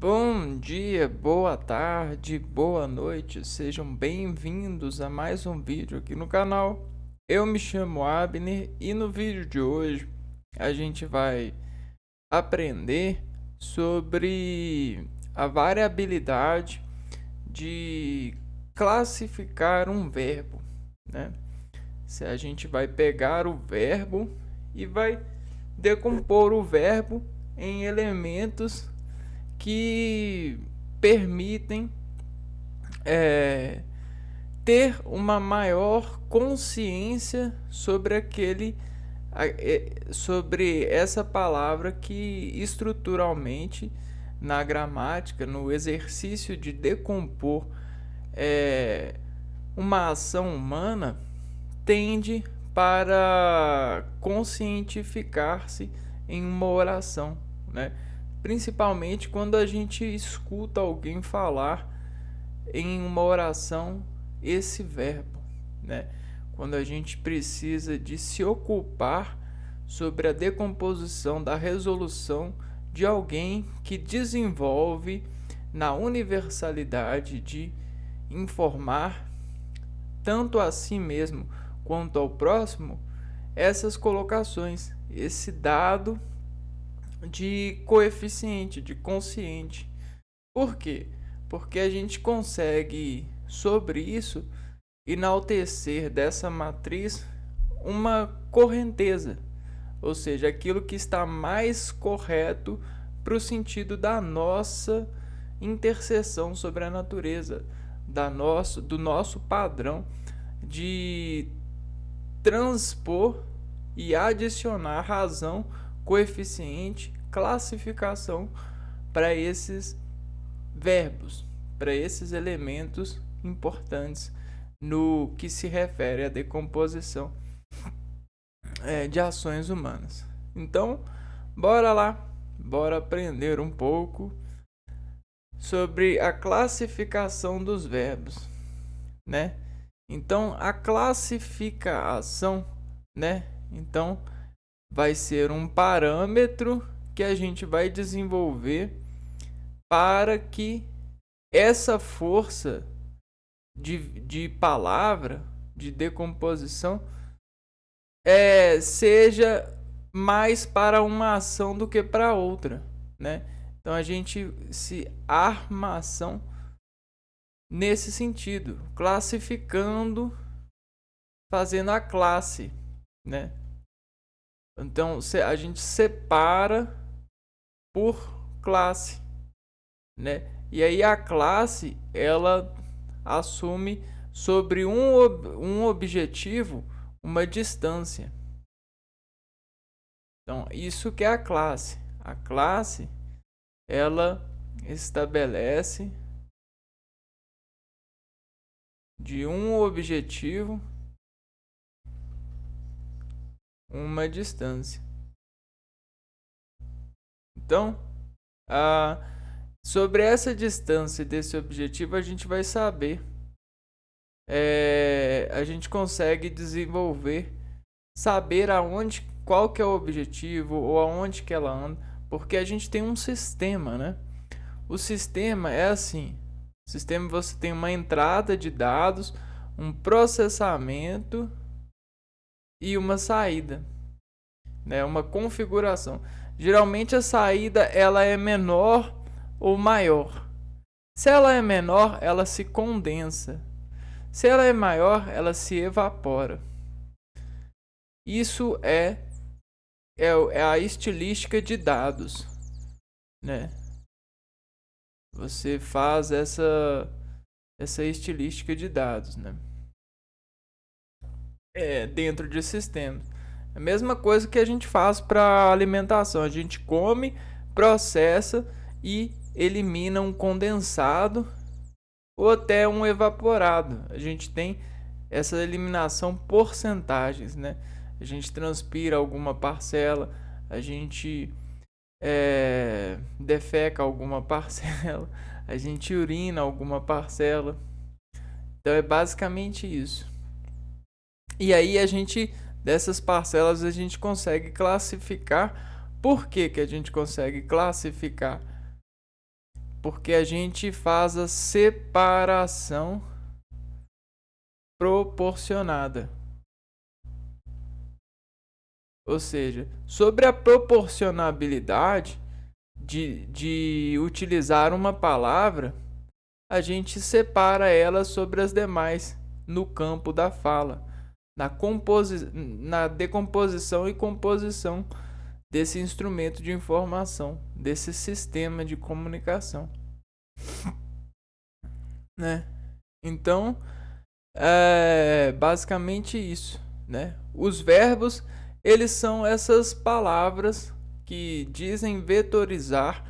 Bom dia, boa tarde, boa noite, sejam bem-vindos a mais um vídeo aqui no canal. Eu me chamo Abner e no vídeo de hoje a gente vai aprender sobre a variabilidade de classificar um verbo, né? Se a gente vai pegar o verbo e vai decompor o verbo em elementos que permitem ter uma maior consciência sobre sobre essa palavra que estruturalmente na gramática, no exercício de decompor uma ação humana, tende para conscientificar-se em uma oração, né? Principalmente quando a gente escuta alguém falar em uma oração esse verbo, né? Quando a gente precisa de se ocupar sobre a decomposição da resolução de alguém que desenvolve na universalidade de informar tanto a si mesmo quanto ao próximo essas colocações, esse dado de coeficiente, de consciente. Por quê? Porque a gente consegue, sobre isso, enaltecer dessa matriz uma correnteza, ou seja, aquilo que está mais correto para o sentido da nossa interseção sobre a natureza, do nosso padrão de transpor e adicionar razão, coeficiente, classificação para esses verbos, para esses elementos importantes no que se refere à decomposição de ações humanas. Então, bora lá, bora aprender um pouco sobre a classificação dos verbos, né? Então, a classificação, né? Então, vai ser um parâmetro que a gente vai desenvolver para que essa força de palavra, de decomposição, seja mais para uma ação do que para outra, né? Então a gente se arma a ação nesse sentido, classificando, fazendo a classe, né? Então a gente separa por classe, né? E aí a classe ela assume sobre um objetivo uma distância. Então isso que é a classe. A classe ela estabelece de um objetivo uma distância. Então, sobre essa distância desse objetivo, a gente vai saber. A gente consegue desenvolver, saber qual que é o objetivo ou aonde que ela anda, porque a gente tem um sistema, né? O sistema é assim. O sistema você tem uma entrada de dados, um processamento e uma saída, né? Uma configuração. Geralmente a saída ela é menor ou maior. Se ela é menor, ela se condensa. Se ela é maior, ela se evapora. Isso é a estilística de dados, né? Você faz essa estilística de dados, né? Dentro de sistemas. A mesma coisa que a gente faz para alimentação. A gente come, processa e elimina um condensado ou até um evaporado. A gente tem essa eliminação porcentagens, né? A gente transpira alguma parcela, a gente defeca alguma parcela, a gente urina alguma parcela. Então é basicamente isso. E aí dessas parcelas a gente consegue classificar. Por que a gente consegue classificar? porque a gente faz a separação proporcionada. Ou seja, sobre a proporcionabilidade de utilizar uma palavra, a gente separa ela sobre as demais no campo da fala, na decomposição e composição desse instrumento de informação, desse sistema de comunicação, né? Então, é basicamente isso, né? Os verbos, eles são essas palavras que dizem vetorizar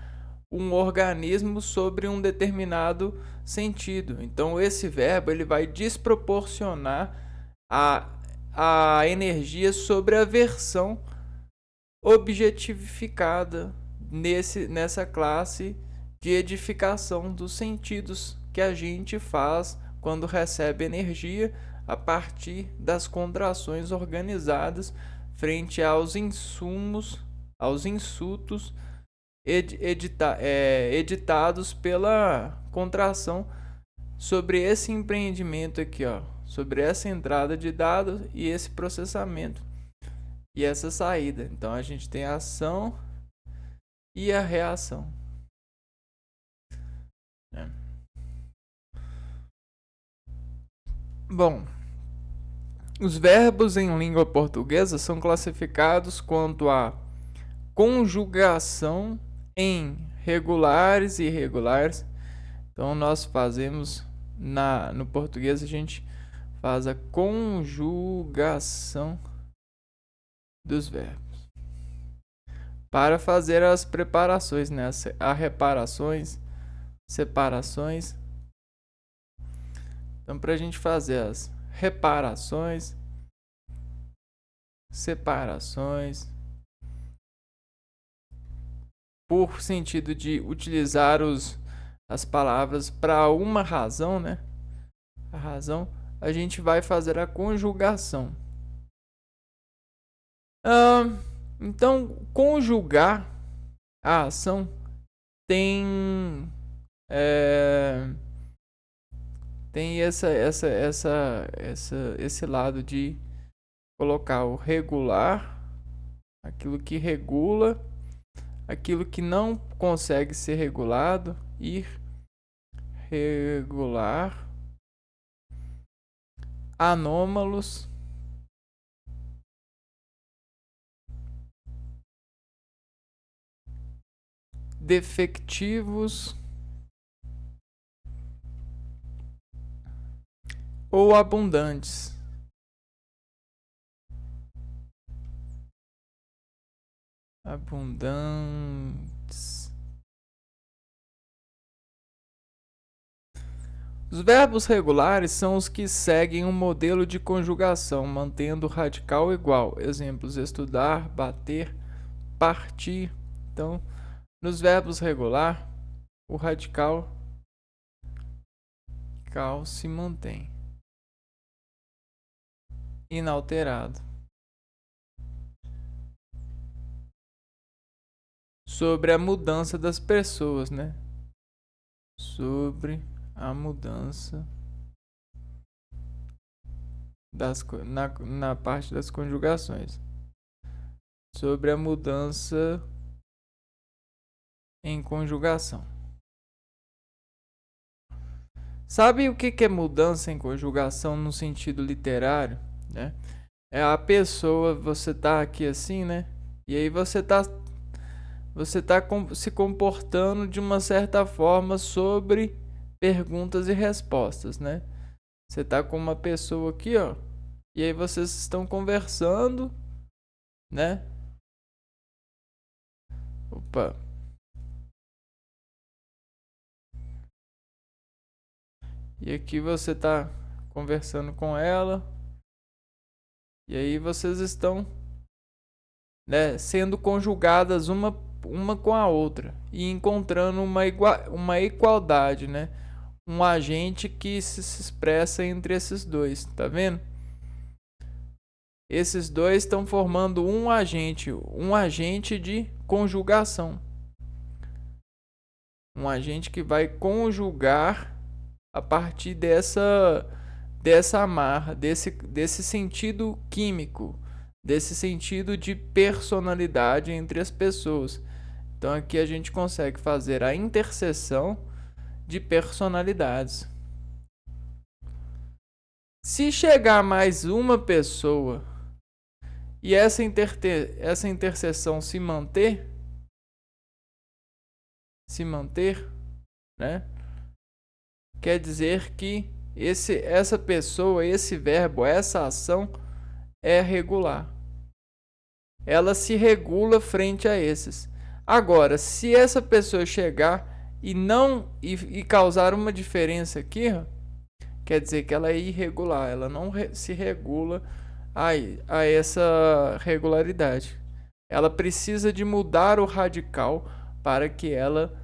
um organismo sobre um determinado sentido. Então, esse verbo ele vai desproporcionar a energia sobre a versão objetificada nessa classe de edificação dos sentidos que a gente faz quando recebe energia a partir das contrações organizadas frente aos insumos, aos insultos editados pela contração sobre esse empreendimento aqui, ó, sobre essa entrada de dados e esse processamento e essa saída. Então a gente tem a ação e a reação. Bom, os verbos em língua portuguesa são classificados quanto à conjugação em regulares e irregulares. Então nós fazemos no português a gente faz a conjugação dos verbos para fazer as preparações, né? As reparações, separações. Então, para a gente fazer as reparações, separações, por sentido de utilizar as palavras para uma razão, né? A razão, a gente vai fazer a conjugação. Então, conjugar a ação tem esse lado de colocar o regular, aquilo que regula, aquilo que não consegue ser regulado, irregular, anômalos, defectivos ou abundantes. Abundantes. Os verbos regulares são os que seguem um modelo de conjugação, mantendo o radical igual. Exemplos: estudar, bater, partir. Então, nos verbos regular, o radical se mantém inalterado. Sobre a mudança das pessoas, né? Sobre a mudança na parte das conjugações. Sobre a mudança em conjugação. Sabe o que é mudança em conjugação no sentido literário, né? É a pessoa, você tá aqui assim, né? E aí você tá se comportando de uma certa forma sobre perguntas e respostas, né? Você tá com uma pessoa aqui, ó, e aí vocês estão conversando, né? Opa. E aqui você tá conversando com ela. E aí vocês estão, né, sendo conjugadas uma com a outra e encontrando uma igualdade, né? Um agente que se expressa entre esses dois, tá vendo? Esses dois estão formando um agente de conjugação. Um agente que vai conjugar a partir dessa amarra, desse sentido químico, desse sentido de personalidade entre as pessoas. Então aqui a gente consegue fazer a interseção de personalidades. Se chegar mais uma pessoa e essa interseção se manter, né? Quer dizer que essa pessoa, esse verbo, essa ação é regular. Ela se regula frente a esses. Agora, se essa pessoa chegar e causar uma diferença aqui, quer dizer que ela é irregular, ela não se regula a essa regularidade. Ela precisa de mudar o radical para que ela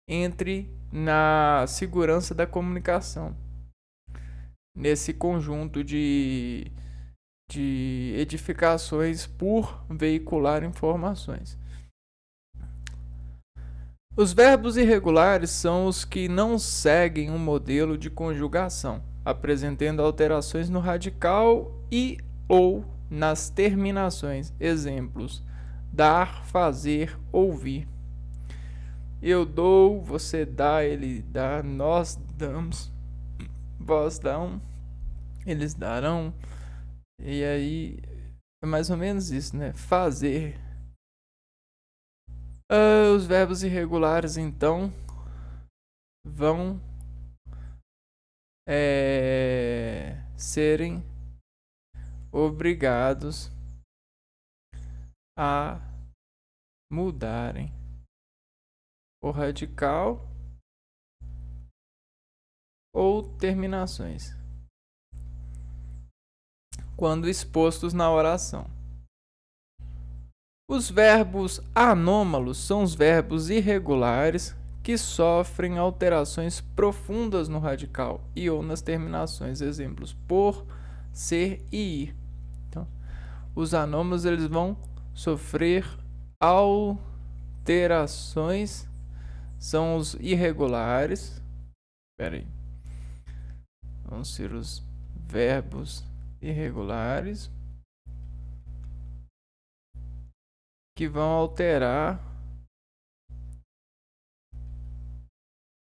entre na segurança da comunicação, nesse conjunto de edificações por veicular informações. Os verbos irregulares são os que não seguem um modelo de conjugação, apresentando alterações no radical e ou nas terminações. Exemplos: dar, fazer, ouvir. Eu dou, você dá, ele dá, nós damos, vós dão, eles darão. E aí é mais ou menos isso, né? Fazer. Os verbos irregulares, então, vão serem obrigados a mudarem o radical ou terminações quando expostos na oração. Os verbos anômalos são os verbos irregulares que sofrem alterações profundas no radical e ou nas terminações. Exemplos: por, ser e ir. Então, os anômalos eles vão sofrer alterações, são os irregulares. Espera aí. Vão ser os verbos irregulares que vão alterar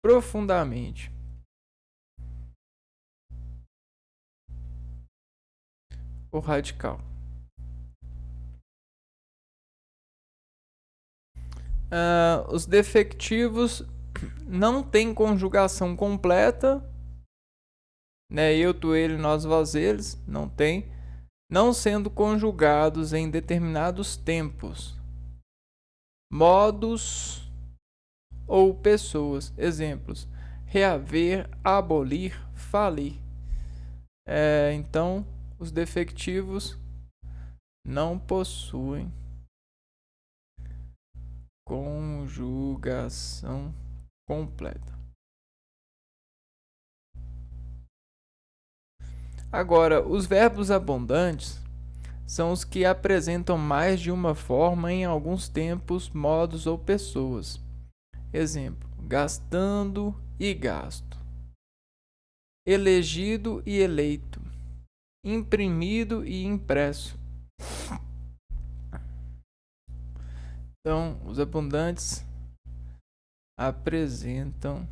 profundamente o radical. Os defectivos não têm conjugação completa, né? Eu, tu, ele, nós, vós, eles, não tem, não sendo conjugados em determinados tempos, modos ou pessoas. Exemplos: reaver, abolir, falir. Então, os defectivos não possuem conjugação completa. Agora, os verbos abundantes são os que apresentam mais de uma forma em alguns tempos, modos ou pessoas. Exemplo: gastando e gasto, elegido e eleito, imprimido e impresso. Então, os abundantes apresentam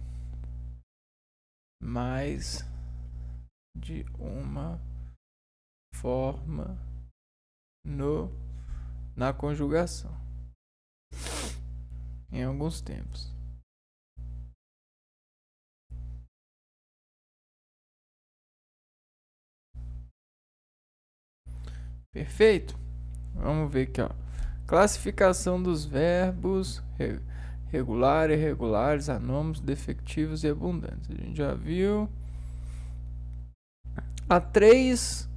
mais de uma forma na conjugação em alguns tempos. Perfeito? Vamos ver aqui, ó. Classificação dos verbos regular, irregulares, anômalos, defectivos e abundantes. A gente já viu. Há 3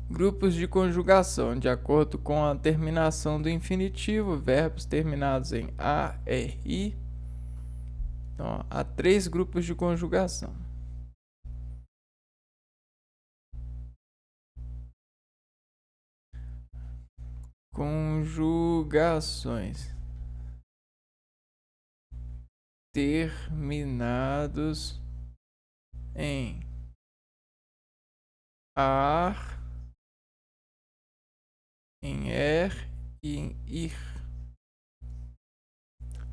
grupos de conjugação, de acordo com a terminação do infinitivo, verbos terminados em a, er, i. Então, ó, há 3 grupos de conjugação. Conjugações. terminados em ar, em er e em ir.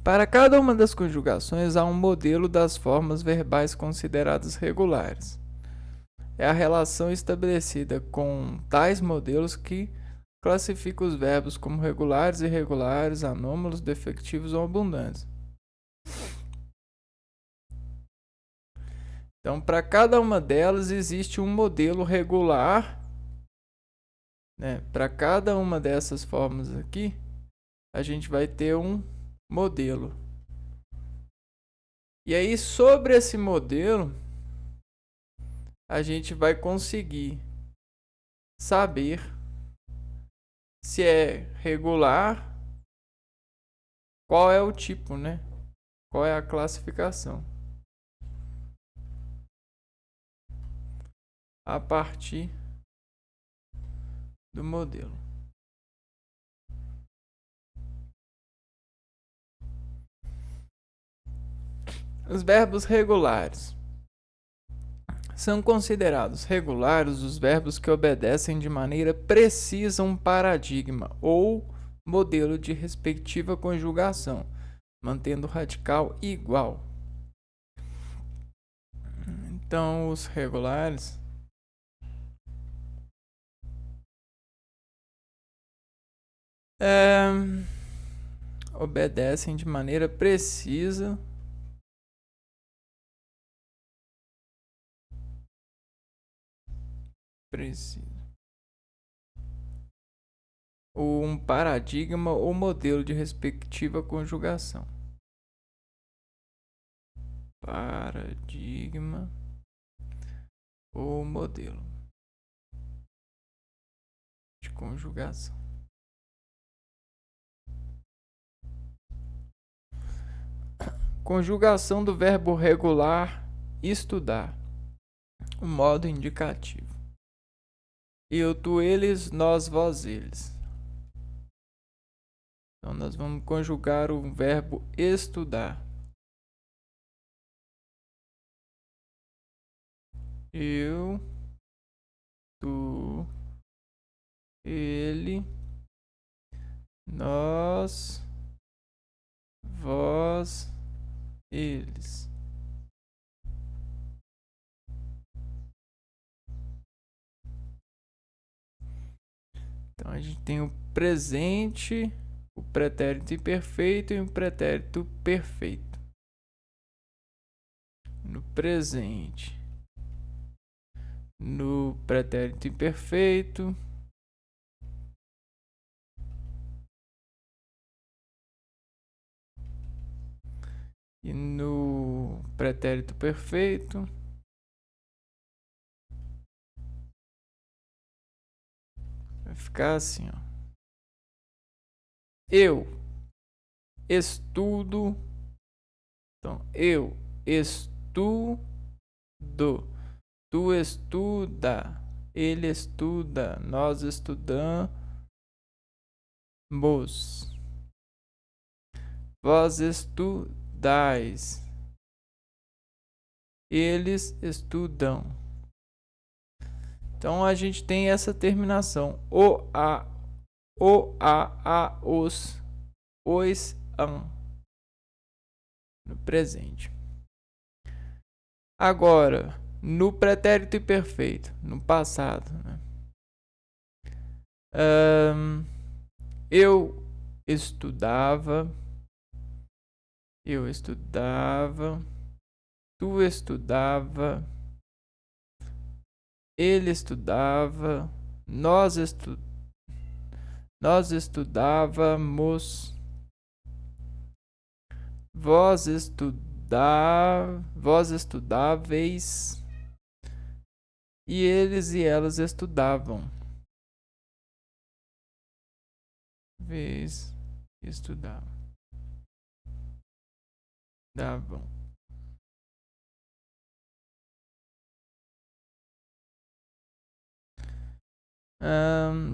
Para cada uma das conjugações há um modelo das formas verbais consideradas regulares. É a relação estabelecida com tais modelos que classifica os verbos como regulares, irregulares, anômalos, defectivos ou abundantes. Então, para cada uma delas existe um modelo regular, né? Para cada uma dessas formas aqui, a gente vai ter um modelo. E aí, sobre esse modelo, a gente vai conseguir saber se é regular, qual é o tipo, né? Qual é a classificação. A partir do modelo. Os verbos regulares. São considerados regulares os verbos que obedecem de maneira precisa um paradigma ou modelo de respectiva conjugação, mantendo o radical igual. Então, os regulares obedecem de maneira precisa um paradigma ou modelo de respectiva conjugação. Paradigma ou modelo de conjugação. Conjugação do verbo regular estudar. O modo indicativo. Eu, tu, eles, nós, vós, eles. Então, nós vamos conjugar o verbo estudar. Eu, tu, ele, nós, vós, eles. Então, a gente tem o presente, o pretérito imperfeito e o pretérito perfeito. No presente, no pretérito imperfeito, e no pretérito perfeito, vai ficar assim, ó. Eu estudo. Então, eu estudo. Tu estuda. Ele estuda. Nós estudamos. Vós estudais. Eles estudam. Então a gente tem essa terminação. O, a, os, no presente. Agora, no pretérito imperfeito, no passado, né? Eu estudava. Tu estudava. Ele estudava. Nós estudávamos. Vós estudáveis. E eles e elas estudavam. Estudavam.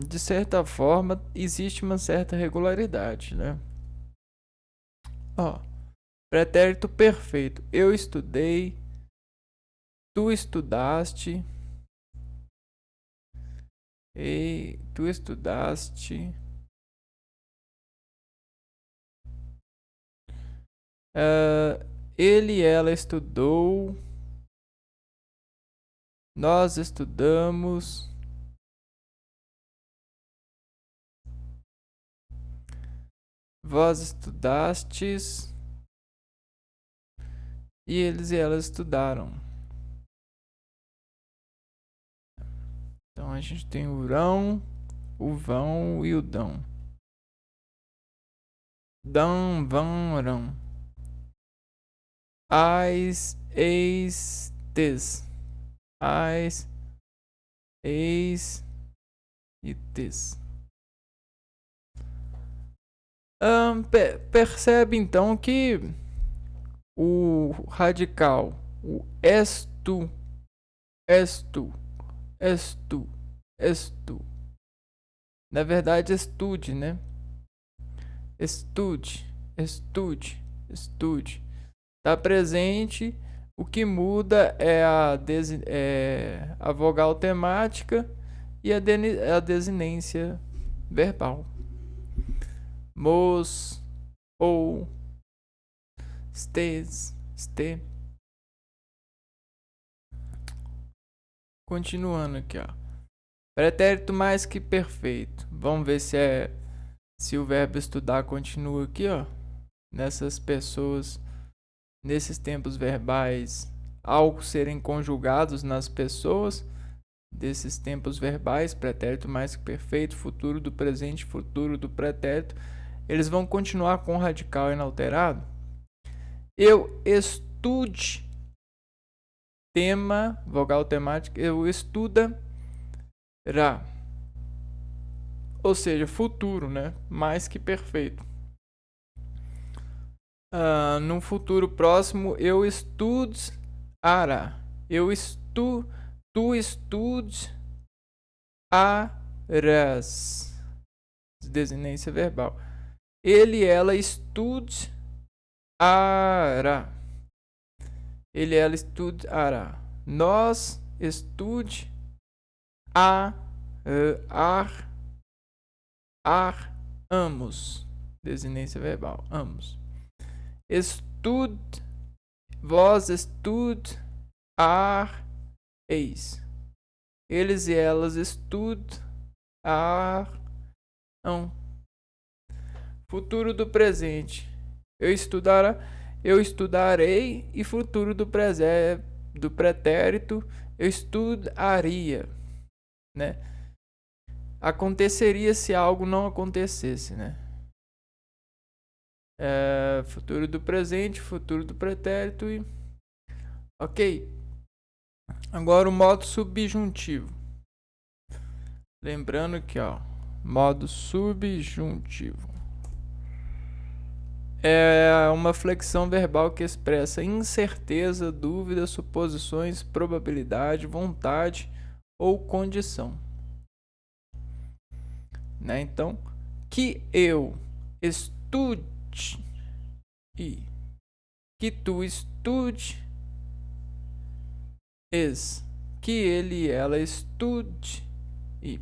De certa forma, existe uma certa regularidade, né? Ó, Pretérito perfeito. Eu estudei. Tu estudaste. E tu estudaste. Ele e ela estudou. Nós estudamos. Vós estudastes. E eles e elas estudaram. Então a gente tem o rão, o vão e o dão. Dão, vão, rão. Ais, eis, tes. Ais, eis e tes. Percebe então que o radical, o és tu, és tu, és tu, és tu. Na verdade, estude, né? Estude, estude, estude. Tá presente. O que muda é a vogal temática e a desinência verbal. Mos, ou, stes, ste. Continuando aqui, ó. Pretérito mais que perfeito. Vamos ver se o verbo estudar continua aqui, ó. Nessas pessoas, nesses tempos verbais, ao serem conjugados nas pessoas desses tempos verbais, pretérito mais que perfeito, futuro do presente, futuro do pretérito, eles vão continuar com o radical inalterado. Eu estude, tema, vogal temática, eu estudará. Ou seja, futuro, né? Mais que perfeito. Num futuro próximo, eu estudará. Tu estudarás. Desinência verbal. Ele, ela estudará. Ele, ela estudará. Nós amos. Desinência verbal. Amos. Vós estudareis. Eles e elas estudarão. Futuro do presente. Eu estudarei. E futuro do pretérito, eu estudaria, né? Aconteceria se algo não acontecesse, né? Futuro do presente, futuro do pretérito e... Ok. Agora o modo subjuntivo. Lembrando que, ó, modo subjuntivo é uma flexão verbal que expressa incerteza, dúvida, suposições, probabilidade, vontade ou condição, né? Então, que eu estude e que tu estude, que ele e ela estude e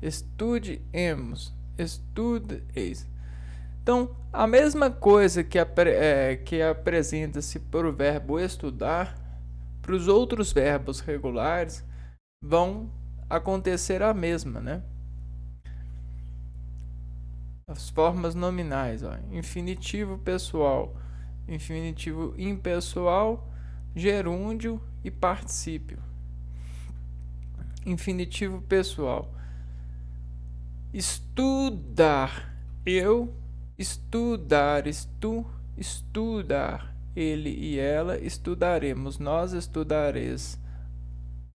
estudemos, estudeis. Então, a mesma coisa que apresenta-se para o verbo estudar, para os outros verbos regulares, vão acontecer a mesma, né? As formas nominais, ó, infinitivo pessoal, infinitivo impessoal, gerúndio e particípio. Infinitivo pessoal. Estudar, eu, estudares, tu, estudar, ele e ela, estudaremos, nós estudareis,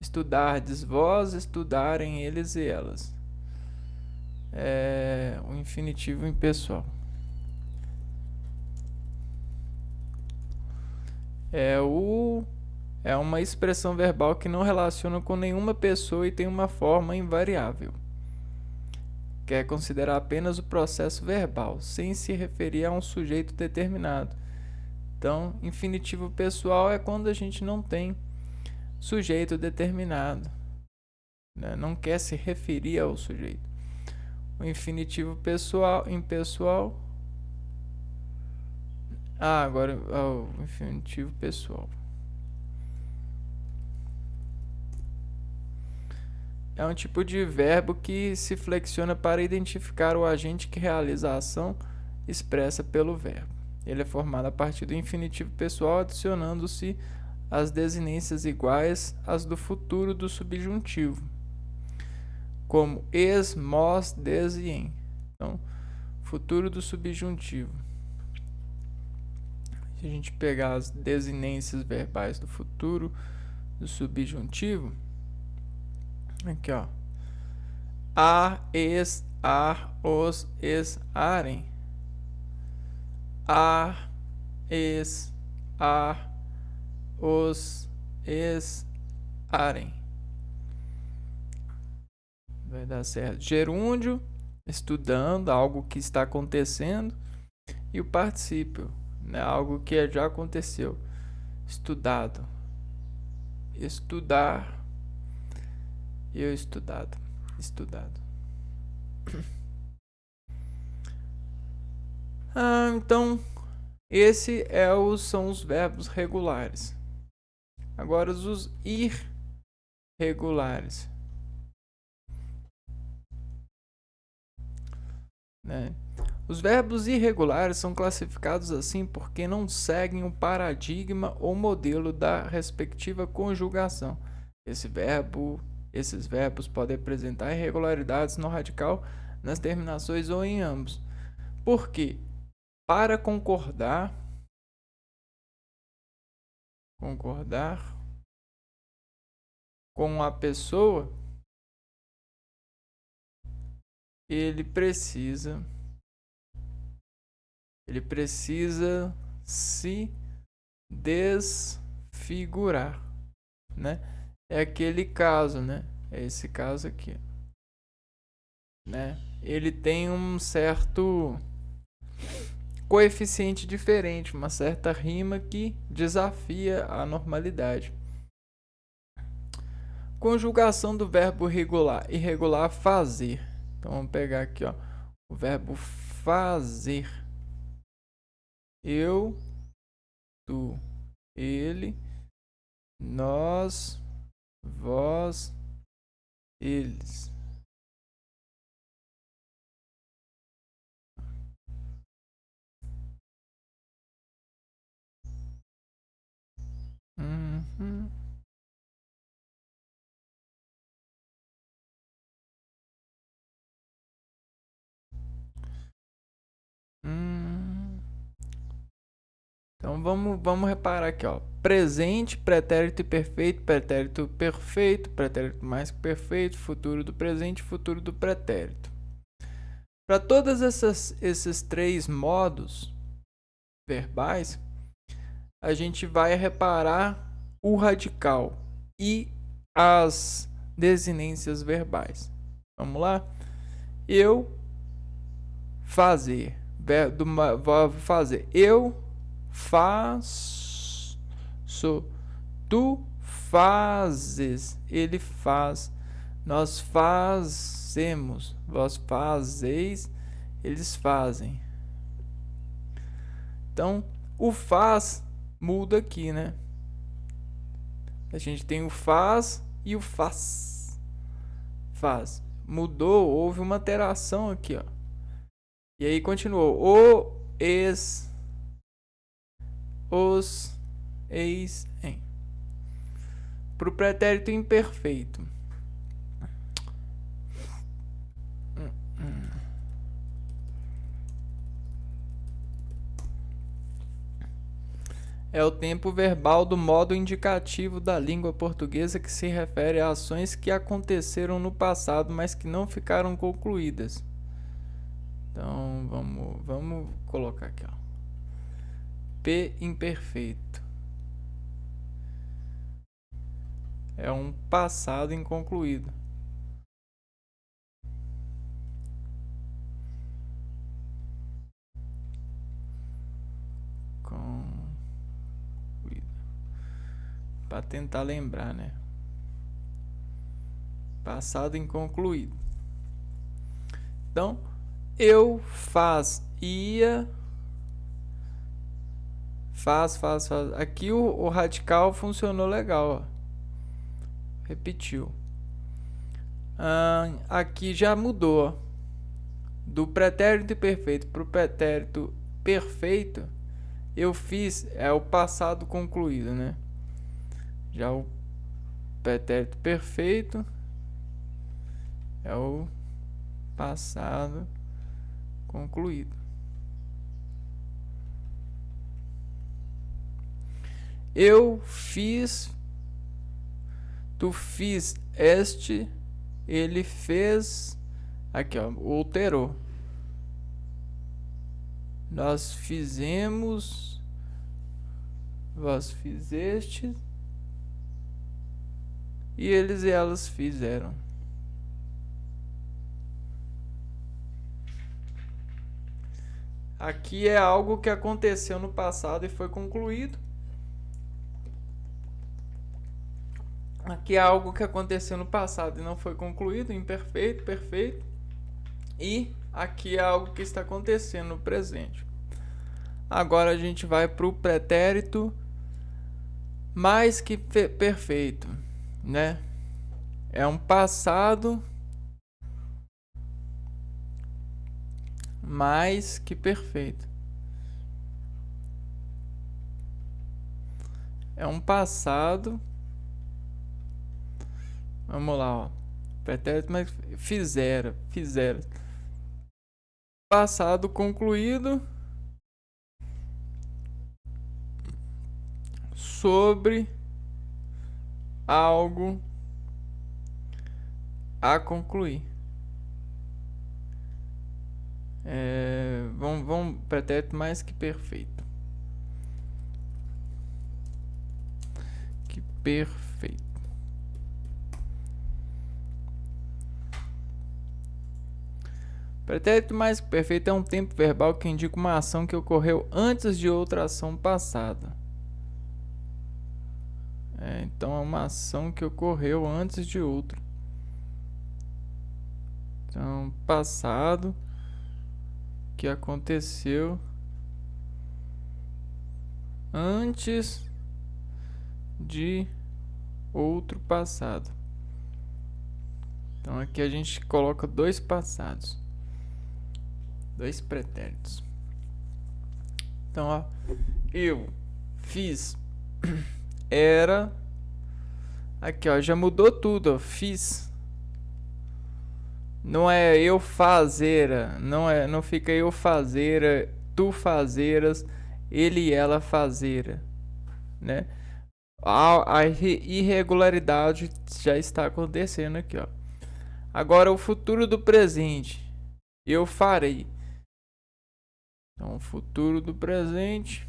estudardes, vós estudarem, eles e elas. O infinitivo impessoal. É uma expressão verbal que não relaciona com nenhuma pessoa e tem uma forma invariável. Quer considerar apenas o processo verbal, sem se referir a um sujeito determinado. Então, infinitivo pessoal é quando a gente não tem sujeito determinado, né? Não quer se referir ao sujeito. O infinitivo pessoal, impessoal. Agora o infinitivo pessoal. É um tipo de verbo que se flexiona para identificar o agente que realiza a ação expressa pelo verbo. Ele é formado a partir do infinitivo pessoal, adicionando-se as desinências iguais às do futuro do subjuntivo, como es, mos, des e em. Então, futuro do subjuntivo. Se a gente pegar as desinências verbais do futuro do subjuntivo, aqui ó, a, es, ar, os, es, arem, a, es, ar, os, es, arem. Vai dar certo. Gerúndio, estudando, algo que está acontecendo, e o particípio, né, algo que já aconteceu. Estudado, estudar, eu estudado, estudado. Então, são os verbos regulares. Agora os irregulares, né? Os verbos irregulares são classificados assim porque não seguem o paradigma ou modelo da respectiva conjugação. Esses verbos podem apresentar irregularidades no radical, nas terminações ou em ambos. Por quê? Para concordar com a pessoa, ele precisa se desfigurar, né? É aquele caso, né? É esse caso aqui, né? Ele tem um certo coeficiente diferente, uma certa rima que desafia a normalidade. Conjugação do verbo irregular fazer. Então vamos pegar aqui, ó, o verbo fazer. Eu, tu, ele, nós, vós, eles. Uhum. Então vamos reparar aqui, ó. Presente, pretérito imperfeito, pretérito perfeito, pretérito mais que perfeito, futuro do presente, futuro do pretérito. Para todos esses três modos verbais, a gente vai reparar o radical e as desinências verbais. Vamos lá? Eu fazer, vou fazer. Eu faço, tu fazes, ele faz, nós fazemos, vós fazeis, eles fazem. Então, o faz muda aqui, né? A gente tem o faz e o faz. Faz. Mudou, houve uma alteração aqui, ó. E aí continuou. O, es, os, eis, em. Para o pretérito imperfeito. É o tempo verbal do modo indicativo da língua portuguesa que se refere a ações que aconteceram no passado, mas que não ficaram concluídas. Então, vamos colocar aqui, ó. P imperfeito. É um passado inconcluído. para tentar lembrar, né? Passado inconcluído. Então, eu fazia. Faz. Aqui o radical funcionou legal, ó. Repetiu. Aqui já mudou, ó. Do pretérito imperfeito para o pretérito perfeito, eu fiz o passado concluído, né? Já o pretérito perfeito é o passado concluído. Eu fiz, tu fizeste, ele fez, aqui ó, alterou. Nós fizemos, vós fizeste, e eles e elas fizeram. Aqui é algo que aconteceu no passado e foi concluído. Aqui é algo que aconteceu no passado e não foi concluído, imperfeito, perfeito. E aqui é algo que está acontecendo no presente. Agora a gente vai para o pretérito mais que perfeito, né? É um passado mais que perfeito. É um passado. Vamos lá, ó. Pretérito mais fizeram. Passado concluído sobre algo a concluir. Vamos pretérito mais que perfeito. Que perfeito. Pretérito mais que perfeito é um tempo verbal que indica uma ação que ocorreu antes de outra ação passada. Então é uma ação que ocorreu antes de outra. Então, passado que aconteceu antes de outro passado. Então aqui a gente coloca dois passados, dois pretéritos. Então, ó, eu fiz, era, aqui ó, já mudou tudo, ó, fiz. Não é eu fazera, não fica eu fazera, tu fazeras, ele e ela fazera, né? A irregularidade já está acontecendo aqui, ó. Agora o futuro do presente, eu farei. Então, o futuro do presente.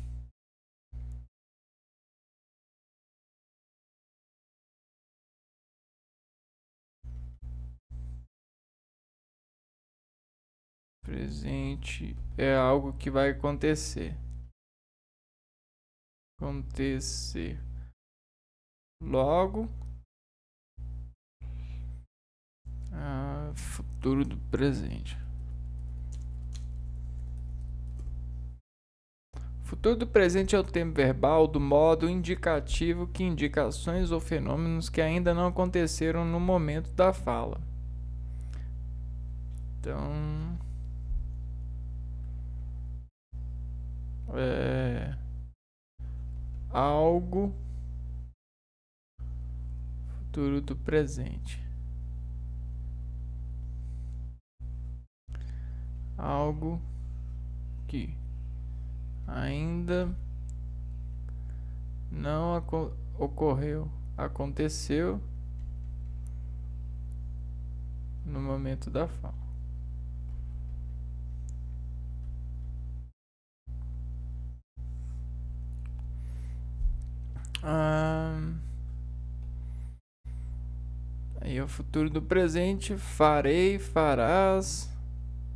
Presente é algo que vai acontecer. Acontecer. Logo. Futuro do presente. Futuro do presente é o tempo verbal do modo indicativo que indica ações ou fenômenos que ainda não aconteceram no momento da fala. Então, algo, futuro do presente. Algo que ainda não ocorreu, aconteceu no momento da fala. Aí o futuro do presente, farei, farás,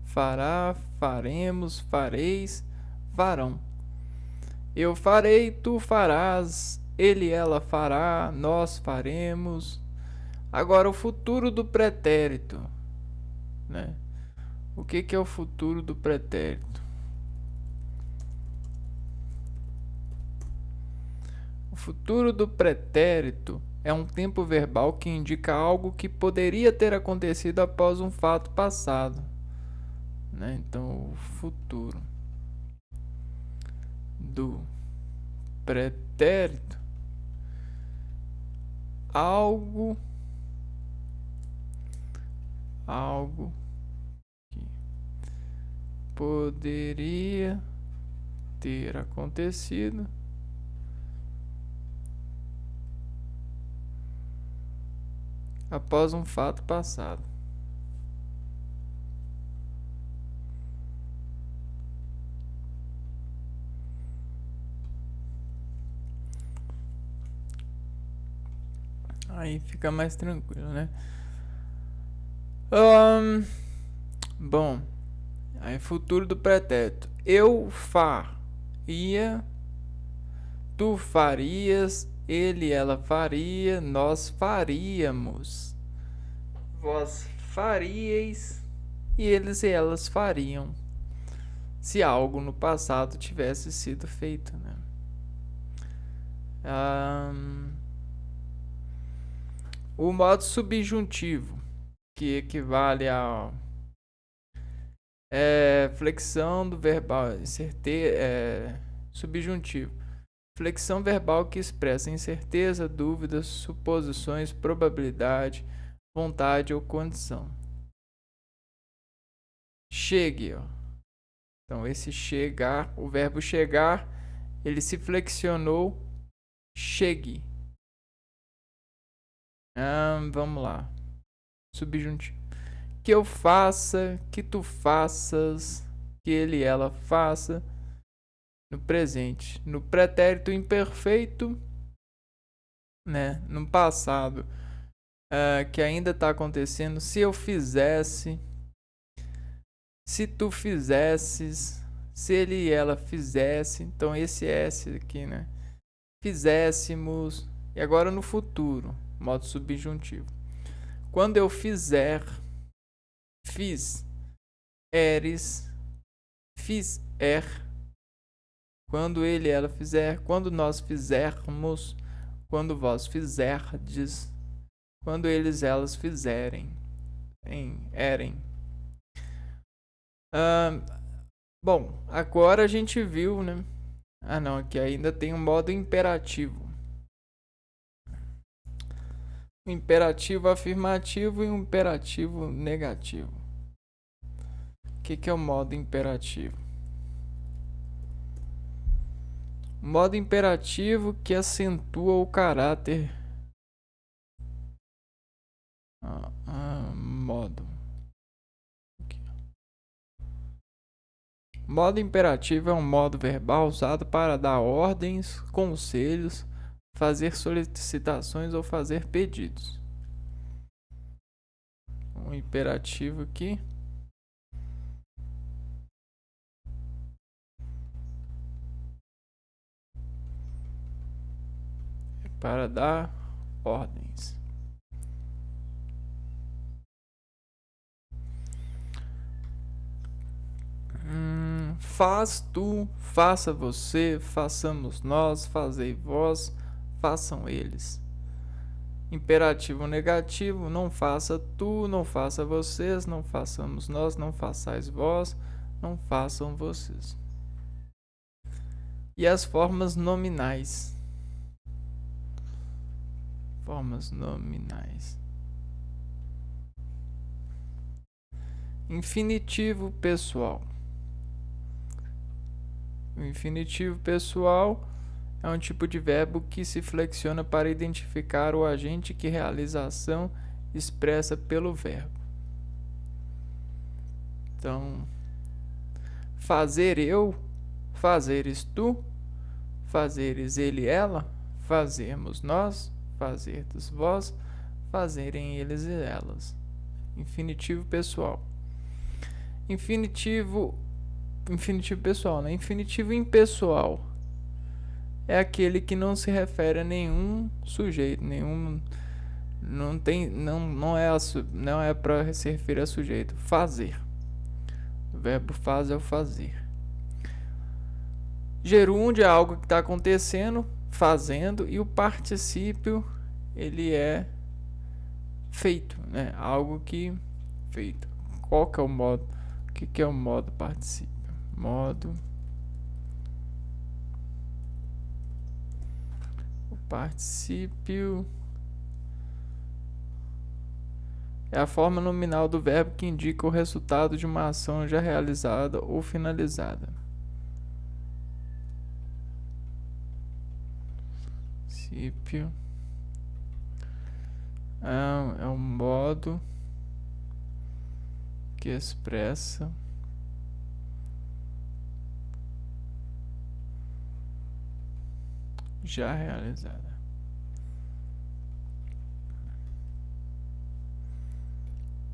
fará, faremos, fareis, farão. Eu farei, tu farás, ele, ela fará, nós faremos. Agora, o futuro do pretérito, né? O que é o futuro do pretérito? O futuro do pretérito é um tempo verbal que indica algo que poderia ter acontecido após um fato passado, né? Então, o futuro do pretérito, algo que poderia ter acontecido após um fato passado. Aí fica mais tranquilo, né? Bom, aí futuro do pretérito. Eu faria, tu farias, ele, ela faria, nós faríamos, vós faríeis e eles e elas fariam, se algo no passado tivesse sido feito, né? O modo subjuntivo, que equivale a flexão do verbal, subjuntivo. Flexão verbal que expressa incerteza, dúvidas, suposições, probabilidade, vontade ou condição. Chegue, ó. Então esse chegar, o verbo chegar, ele se flexionou, chegue. Vamos lá. Subjuntivo. Que eu faça, que tu faças, que ele, ela faça. No presente. No pretérito imperfeito, né? No passado, que ainda está acontecendo. Se eu fizesse, se tu fizesses, se ele e ela fizesse. Então esse S aqui, né? Fizéssemos. E agora no futuro, modo subjuntivo. Quando eu fizer, fiz, eres, fiz, quando ele, ela fizer, quando nós fizermos, quando vós fizerdes, quando eles, elas fizerem, erem. Bom, agora a gente viu, né? Não, aqui ainda tem um modo imperativo. Um imperativo afirmativo e um imperativo negativo. O que é o modo imperativo? Modo imperativo que acentua o caráter. Modo imperativo é um modo verbal usado para dar ordens, conselhos, fazer solicitações ou fazer pedidos. Um imperativo aqui. É para dar ordens. Faz tu, faça você, façamos nós, fazei vós, façam eles. Imperativo negativo, não faça tu, não faça vocês, não façamos nós, não façais vós, não façam vocês. E as formas nominais. Formas nominais. Infinitivo pessoal. O infinitivo pessoal é um tipo de verbo que se flexiona para identificar o agente que realiza a ação expressa pelo verbo. Então, fazer eu, fazeres tu, fazeres ele, ela, fazermos nós, fazerdes vós, fazerem eles e elas. Infinitivo pessoal. Infinitivo pessoal, né? Infinitivo impessoal. é aquele que não se refere a nenhum sujeito, nenhum, não tem, não é para se referir a sujeito. Fazer. O verbo faz é o fazer. Gerúndio é algo que está acontecendo, fazendo, e o particípio ele é feito, né? Algo que feito. Qual que é o modo? O que é o modo particípio? Modo. O particípio é a forma nominal do verbo que indica o resultado de uma ação já realizada ou finalizada. Particípio é um modo que expressa já realizada.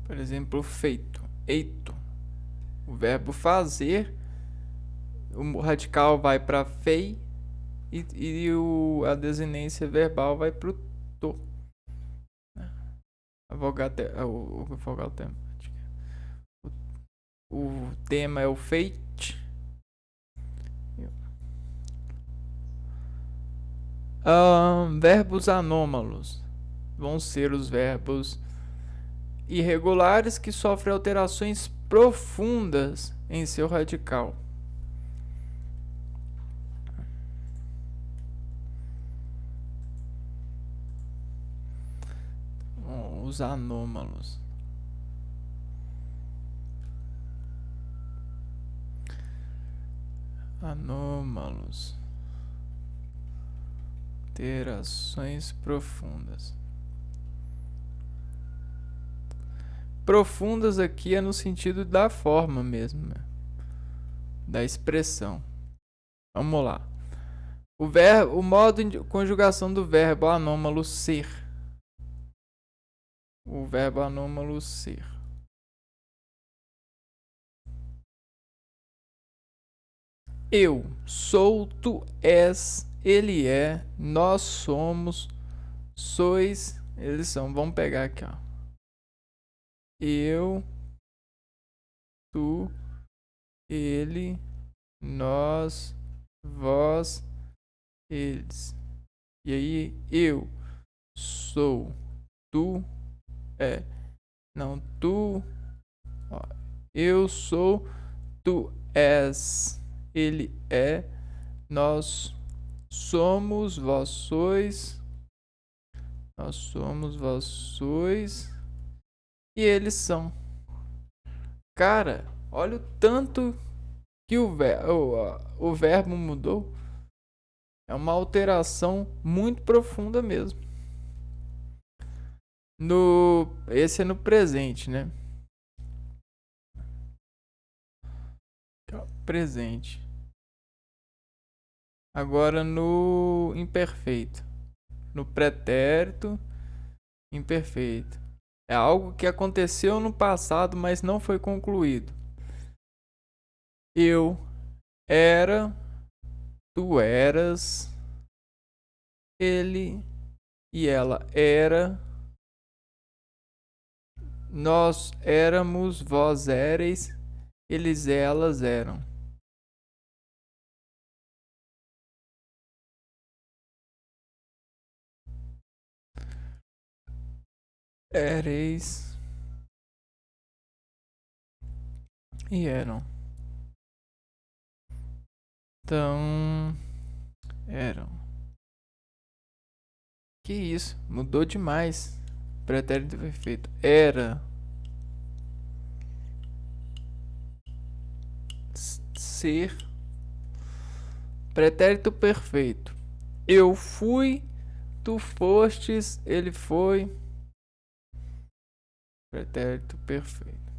Por exemplo, feito, eito. O verbo fazer, o radical vai para fei e a desinência verbal vai para o to. O tema é o feit. Verbos anômalos vão ser os verbos irregulares que sofrem alterações profundas em seu radical. Os anômalos. Anômalos. Alterações profundas. Profundas aqui é no sentido da forma mesmo, né? Da expressão. Vamos lá. O modo de conjugação do verbo anômalo ser. O verbo anômalo ser. Eu sou, tu és, ele é, nós somos, sois, eles são. Vamos pegar aqui, ó. Eu, tu, ele, nós, vós, eles. E aí, eu sou, tu é. Não, tu. Ó, eu sou, tu és, ele é, nós somos, vós sois. Nós somos, vós sois. E eles são. Cara, olha o tanto que o verbo mudou. É uma alteração muito profunda mesmo. Esse é no presente, né? Presente. Agora no imperfeito. No pretérito imperfeito. É algo que aconteceu no passado, mas não foi concluído. Eu era, tu eras, ele e ela era, nós éramos, vós éreis, eles e elas eram. Éreis e eram. Então, eram. Que isso? Mudou demais. Pretérito perfeito. Era. Ser. Pretérito perfeito. Eu fui, tu fostes, ele foi. Pretérito perfeito.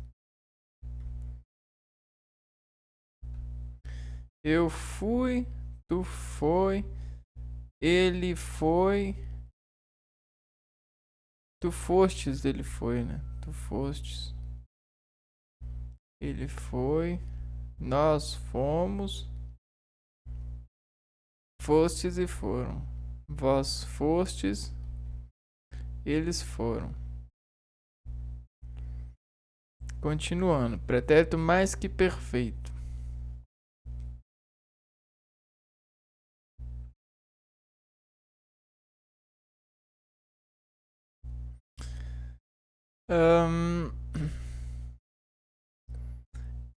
Eu fui, tu foi, ele foi. Tu fostes, ele foi, né? Tu fostes. Ele foi. Nós fomos. fostes e foram. Vós fostes, eles foram. Continuando. Pretérito mais que perfeito. Ahn,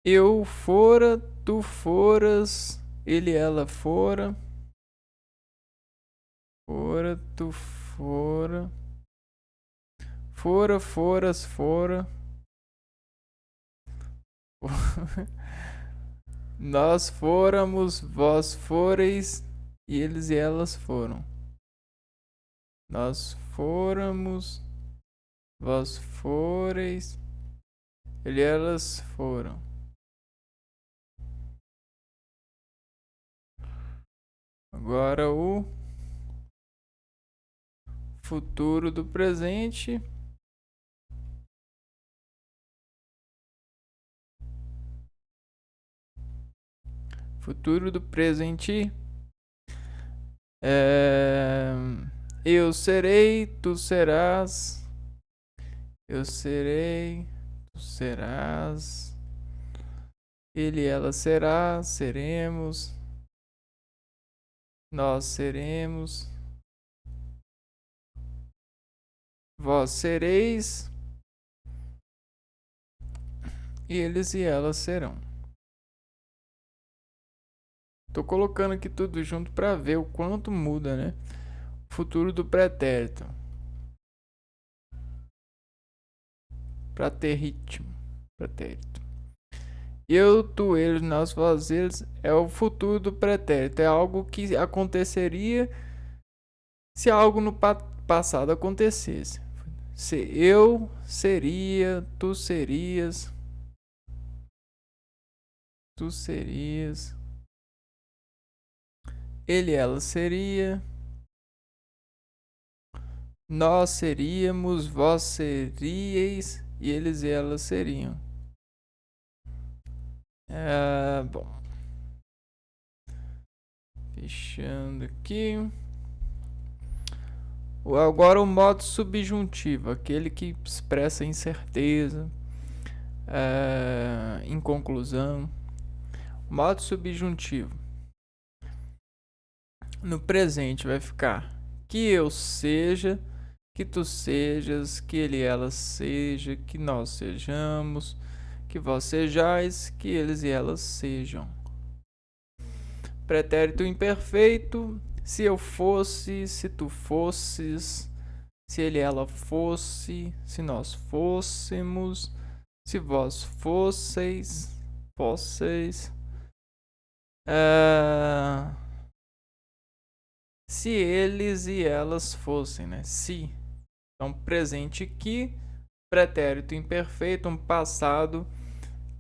eu fora, tu foras, ele, ela fora. Fora, tu fora. Fora, foras, fora. Nós fôramos, vós foreis, e eles e elas foram. Nós fôramos, vós foreis, ele e elas foram. Agora o futuro do presente. Futuro do presente. É... Eu serei, tu serás. Eu serei, tu serás. Ele, ela será, seremos. Nós seremos. Vós sereis. E eles e elas serão. Tô colocando aqui tudo junto para ver o quanto muda, né? O futuro do pretérito. Para ter ritmo. Pretérito. Eu, tu, eles, nós, vós, eles é o futuro do pretérito. É algo que aconteceria se algo no passado acontecesse. Se eu seria, tu serias, tu serias, ele, ela seria, nós seríamos, vós seríeis e eles e elas seriam. Bom, fechando aqui. Agora o modo subjuntivo, aquele que expressa incerteza, inconclusão. Modo subjuntivo. No presente vai ficar que eu seja, que tu sejas, que ele, ela seja, que nós sejamos, que vós sejais, que eles e elas sejam. Pretérito imperfeito. Se eu fosse, se tu fosses, se ele, ela fosse, se nós fôssemos, se vós fosseis, se eles e elas fossem, né? Se. Então, presente que, pretérito imperfeito, um passado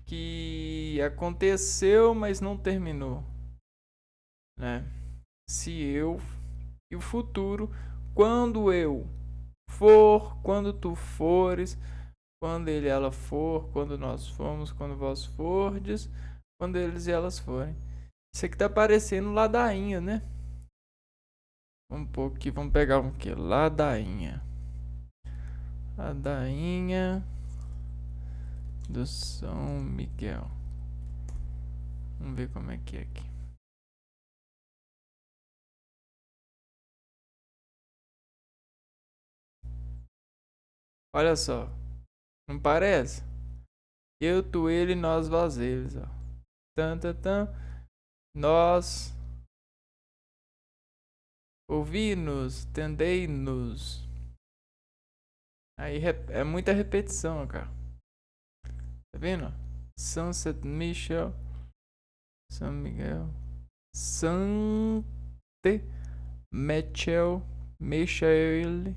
que aconteceu, mas não terminou, né? Se eu e o futuro, quando eu for, quando tu fores, quando ele e ela for, quando nós formos, quando vós fordes, quando eles e elas forem. Isso aqui tá parecendo ladainha, né? Vamos pôr aqui, vamos pegar um que? Ladainha. Ladainha do São Miguel. Vamos ver como é que é aqui. Olha só. Não parece? Eu, tu, ele, nós, vós, eles, ó. Nós ouvi-nos, tendei-nos. Aí é muita repetição, cara. Tá vendo? Sunset Michel, São Miguel, Sante Michel, Michel,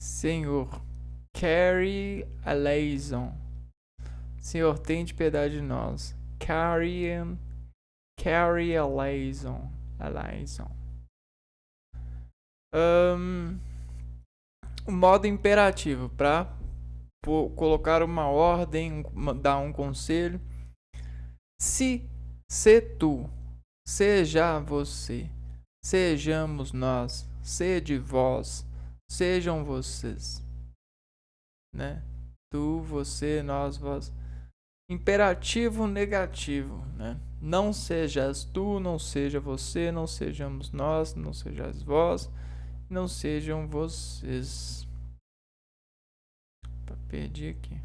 Senhor, carry a liaison. Senhor, tem de piedade de nós. Carry a liaison. O modo imperativo para colocar uma ordem, dar um conselho. Se tu, seja você, sejamos nós, sede vós, sejam vocês, né? Tu, você, nós, vós. Imperativo negativo, né? Não sejas tu, não seja você, não sejamos nós, não sejais vós, não sejam vocês. Perdi aqui.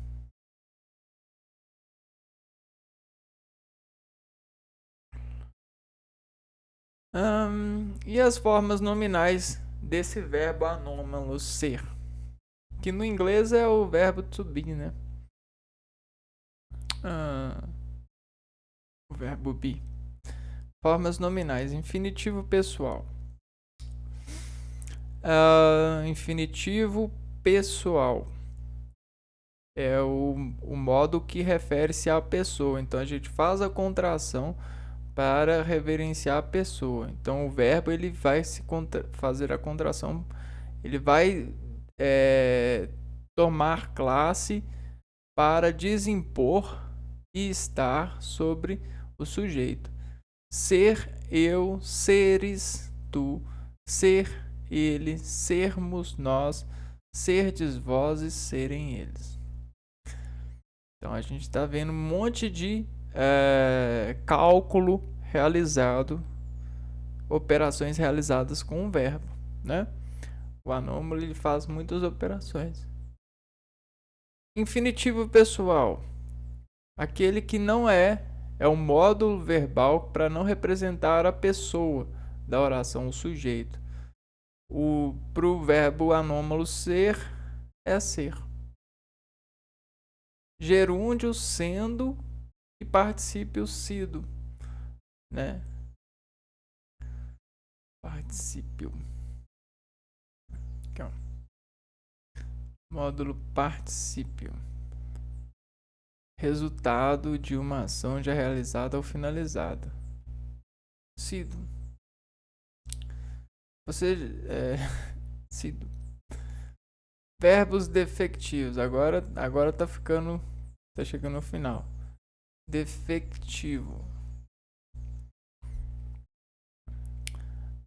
E as formas nominais desse verbo anômalo ser, que no inglês é o verbo to be, né? O verbo be. Formas nominais: infinitivo pessoal. Infinitivo pessoal é o modo que refere-se à pessoa. Então a gente faz a contração para reverenciar a pessoa. Então o verbo ele vai fazer a contração, ele vai tomar classe para desimpor e estar sobre o sujeito. Ser eu, seres tu, ser ele, sermos nós, serdes vós e serem eles. Então a gente está vendo um monte de cálculo realizado, operações realizadas com o verbo, né? O anômalo ele faz muitas operações. Infinitivo pessoal, aquele que não é um módulo verbal para não representar a pessoa da oração, o sujeito. Para o verbo anômalo ser é ser. Gerúndio sendo e particípio sido, né? Particípio. Aqui, ó. Módulo particípio. Resultado de uma ação já realizada ou finalizada. Sido. Sido. Verbos defectivos. Agora tá chegando no final. Defectivo.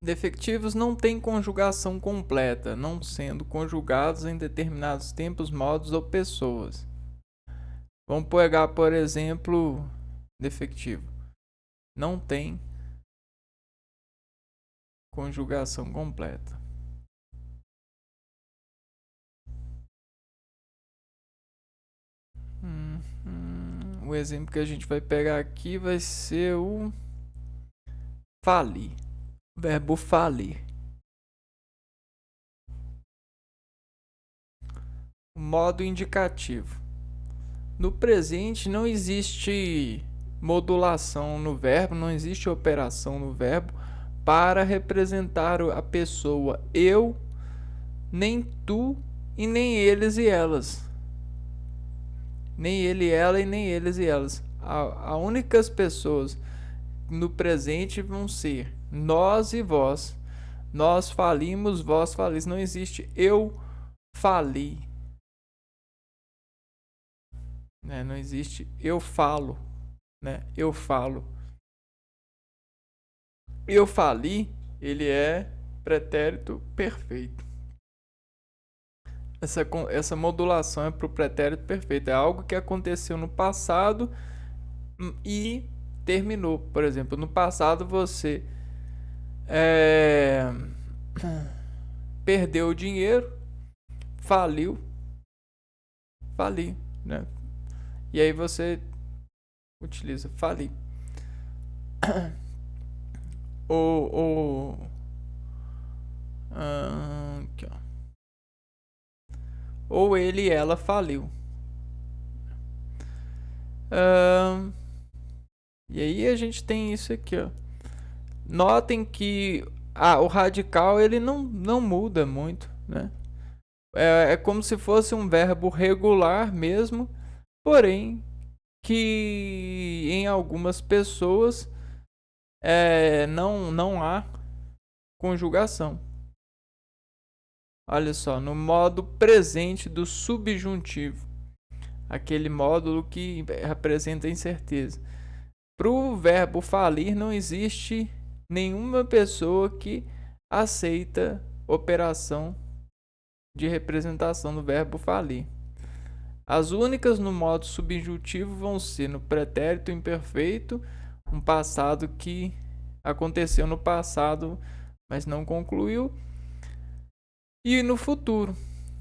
Defectivos não têm conjugação completa, não sendo conjugados em determinados tempos, modos ou pessoas. Vamos pegar, por exemplo, defectivo. Não tem conjugação completa. O exemplo que a gente vai pegar aqui vai ser o falir. O verbo falir. O modo indicativo. No presente não existe modulação no verbo, não existe operação no verbo para representar a pessoa eu, nem tu e nem eles e elas. Nem ele, ela e nem eles e elas. As únicas pessoas no presente vão ser nós e vós. Nós falimos, vós falis. Não existe eu fali. Né? Não existe eu falo. Né? Eu falo. Eu fali, ele é pretérito perfeito. Essa modulação é para o pretérito perfeito. É algo que aconteceu no passado e terminou. Por exemplo, no passado você perdeu o dinheiro, faliu, né? E aí você utiliza falir. Aqui, ó. Ou ele e ela faliu. E aí a gente tem isso aqui, ó. Notem que o radical ele não muda muito, né? É como se fosse um verbo regular mesmo, porém que em algumas pessoas não há conjugação. Olha só, no modo presente do subjuntivo. aquele módulo que representa incerteza. Para o verbo falir, não existe nenhuma pessoa que aceita operação de representação do verbo falir. As únicas no modo subjuntivo vão ser no pretérito imperfeito, um passado que aconteceu no passado, mas não concluiu, e no futuro.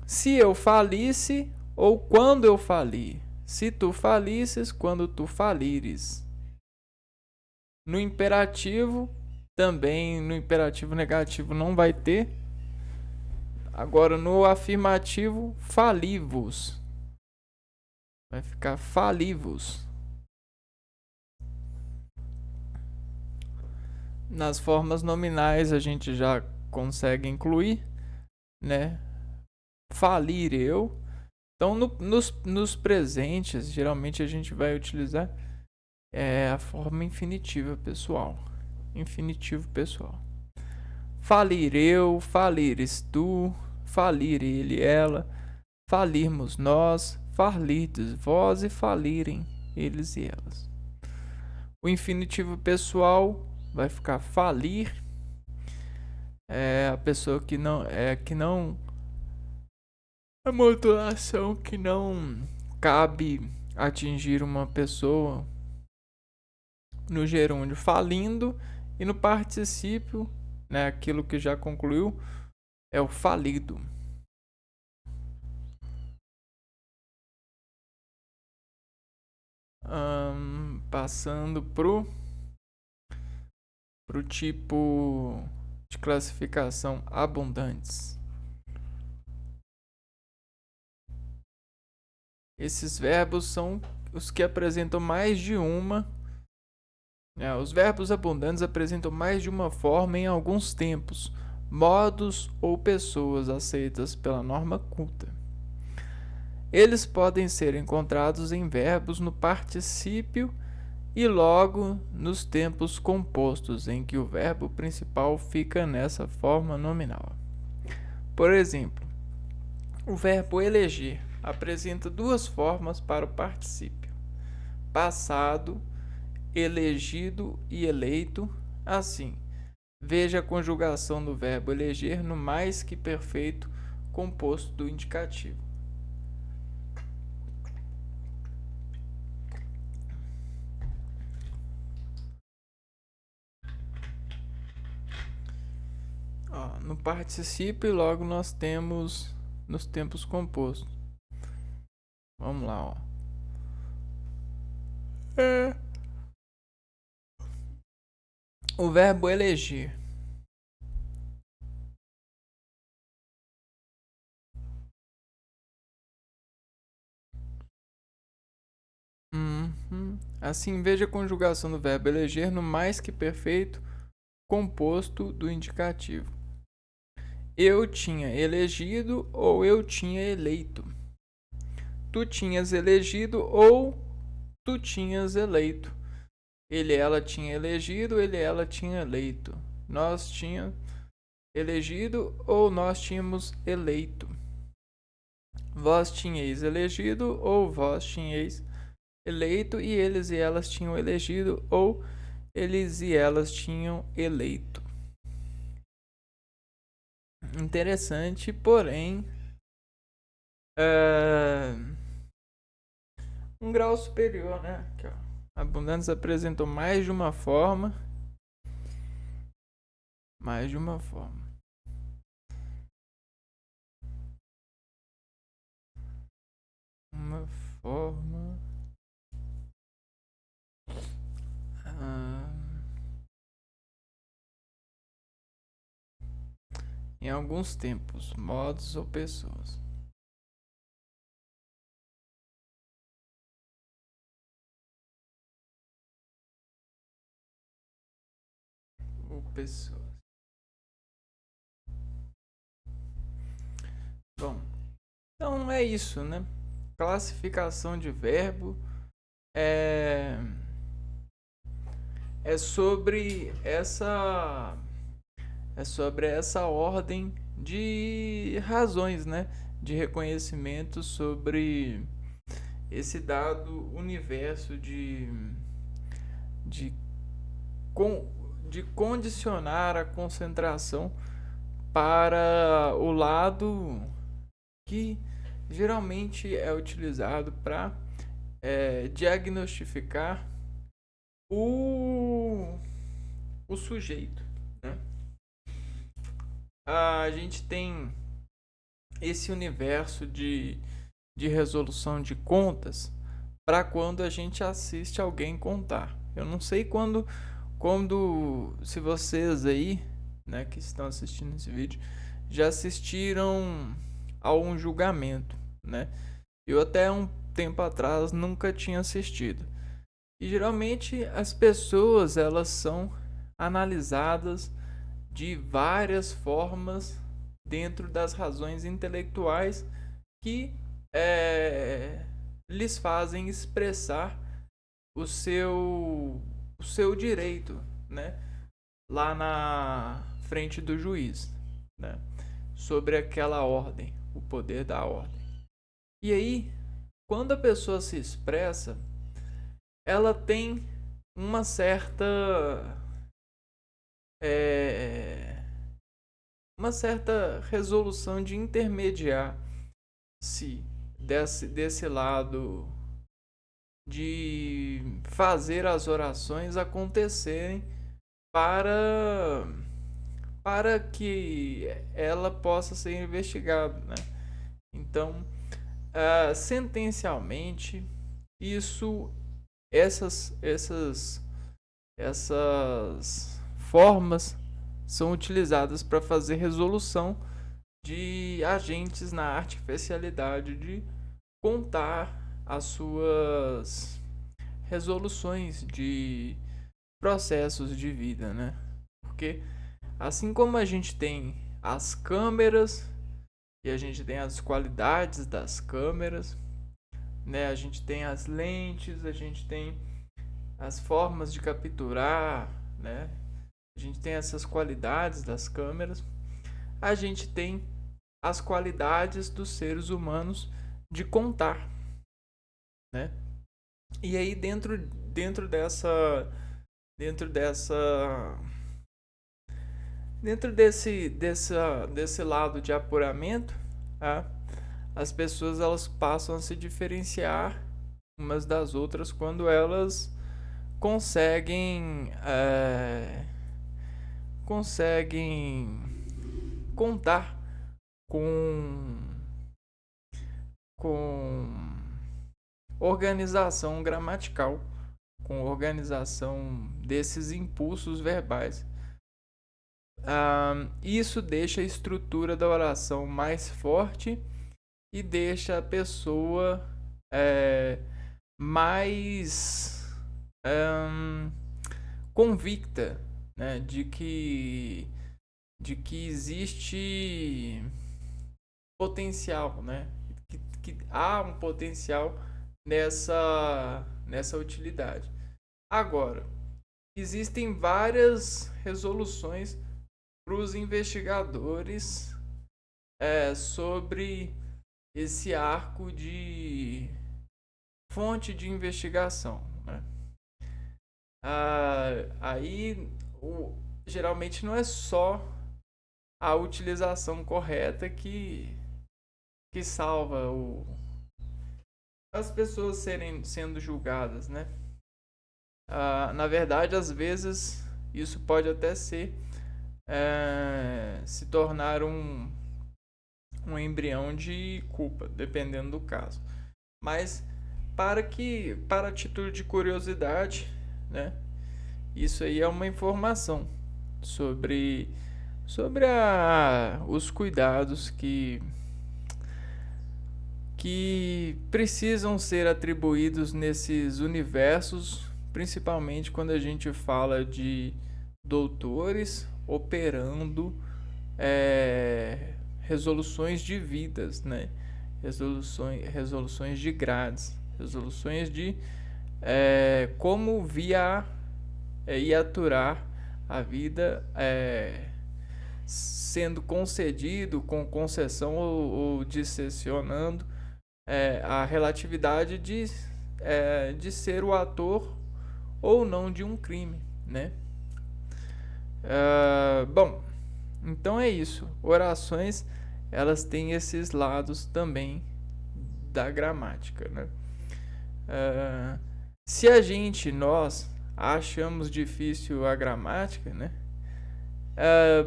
Se eu falisse ou quando eu falir. Se tu falisses, quando tu falires. No imperativo, também no imperativo negativo não vai ter. Agora no afirmativo, falivos. Vai ficar falivos. Nas formas nominais a gente já consegue incluir, né? Falir eu. Então nos presentes, geralmente a gente vai utilizar a forma infinitiva pessoal. Infinitivo pessoal. Falir eu, falires tu, falir ele, ela, falirmos nós, falirdes vós e falirem eles e elas. O infinitivo pessoal vai ficar falir. É a pessoa que não a modulação que não cabe atingir uma pessoa no gerúndio falindo, e no particípio, né, aquilo que já concluiu, é o falido. Passando pro tipo de classificação abundantes. Esses verbos são os que apresentam mais de uma. Os verbos abundantes apresentam mais de uma forma em alguns tempos, modos ou pessoas aceitas pela norma culta. Eles podem ser encontrados em verbos no particípio e logo nos tempos compostos, em que o verbo principal fica nessa forma nominal. Por exemplo, o verbo eleger apresenta duas formas para o particípio: passado, elegido e eleito. Assim, veja a conjugação do verbo eleger no mais que perfeito composto do indicativo. No particípio, logo nós temos nos tempos compostos. Vamos lá, o verbo eleger. Assim, veja a conjugação do verbo eleger no mais que perfeito composto do indicativo. Eu tinha elegido ou eu tinha eleito. Tu tinhas elegido ou tu tinhas eleito. Ele, ela tinha elegido, ele, ela tinha eleito. Nós tínhamos elegido ou nós tínhamos eleito. Vós tinhais elegido ou vós tinhais eleito, e eles e elas tinham elegido ou eles e elas tinham eleito. Interessante, porém um grau superior, né? Aqui, ó. Abundantes apresentam mais de uma forma. Mais de uma forma. Uma forma. Em alguns tempos, modos ou pessoas. Ou pessoas. Bom, então é isso, né? Classificação de verbo é sobre essa ordem de razões, né, de reconhecimento sobre esse dado universo de, de condicionar a concentração para o lado que geralmente é utilizado para diagnosticar o, o sujeito, né? A gente tem esse universo de resolução de contas para quando a gente assiste alguém contar. Eu não sei quando se vocês aí, né, que estão assistindo esse vídeo, já assistiram a um julgamento, né? Eu até um tempo atrás nunca tinha assistido. E geralmente as pessoas elas são analisadas de várias formas dentro das razões intelectuais que lhes fazem expressar o seu direito, né, lá na frente do juiz, né, sobre aquela ordem, o poder da ordem. E aí, quando a pessoa se expressa, ela tem uma certa resolução de intermediar se desse lado de fazer as orações acontecerem para que ela possa ser investigada, né? Então, sentencialmente, essas formas são utilizadas para fazer resolução de agentes na artificialidade de contar as suas resoluções de processos de vida, né? Porque assim como a gente tem as câmeras e a gente tem as qualidades das câmeras, né? A gente tem as lentes, a gente tem as formas de capturar, né? A gente tem essas qualidades das câmeras. A gente tem as qualidades dos seres humanos de contar, né? E aí dentro desse lado de apuramento, tá? As pessoas elas passam a se diferenciar umas das outras quando elas conseguem contar com organização gramatical, com organização desses impulsos verbais. Isso deixa a estrutura da oração mais forte e deixa a pessoa mais convicta, né, de que existe potencial, né, que há um potencial nessa utilidade. Agora, existem várias resoluções para os investigadores sobre esse arco de fonte de investigação, né? Aí geralmente não é só a utilização correta que salva as pessoas sendo julgadas, né? Na verdade, às vezes isso pode até se tornar um embrião de culpa, dependendo do caso. Mas para título de curiosidade, né? Isso aí é uma informação sobre os cuidados que precisam ser atribuídos nesses universos, principalmente quando a gente fala de doutores operando resoluções de vidas, né? Resoluções de grades, resoluções de como e aturar a vida, sendo concedido com concessão ou dissecionando a relatividade de ser o ator ou não de um crime, né? Bom, então é isso. Orações, elas têm esses lados também da gramática, né? Se nós achamos difícil a gramática, né?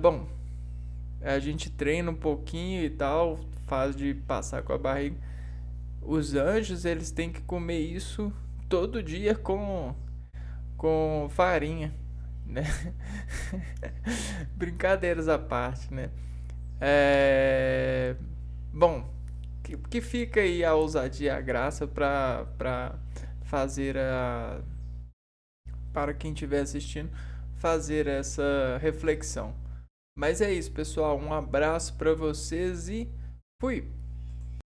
Bom, a gente treina um pouquinho e tal, faz de passar com a barriga. Os anjos, eles têm que comer isso todo dia com farinha, né? Brincadeiras à parte, né? Bom, que fica aí a ousadia, a graça para fazer para quem estiver assistindo, fazer essa reflexão. Mas é isso, pessoal. Um abraço para vocês e fui!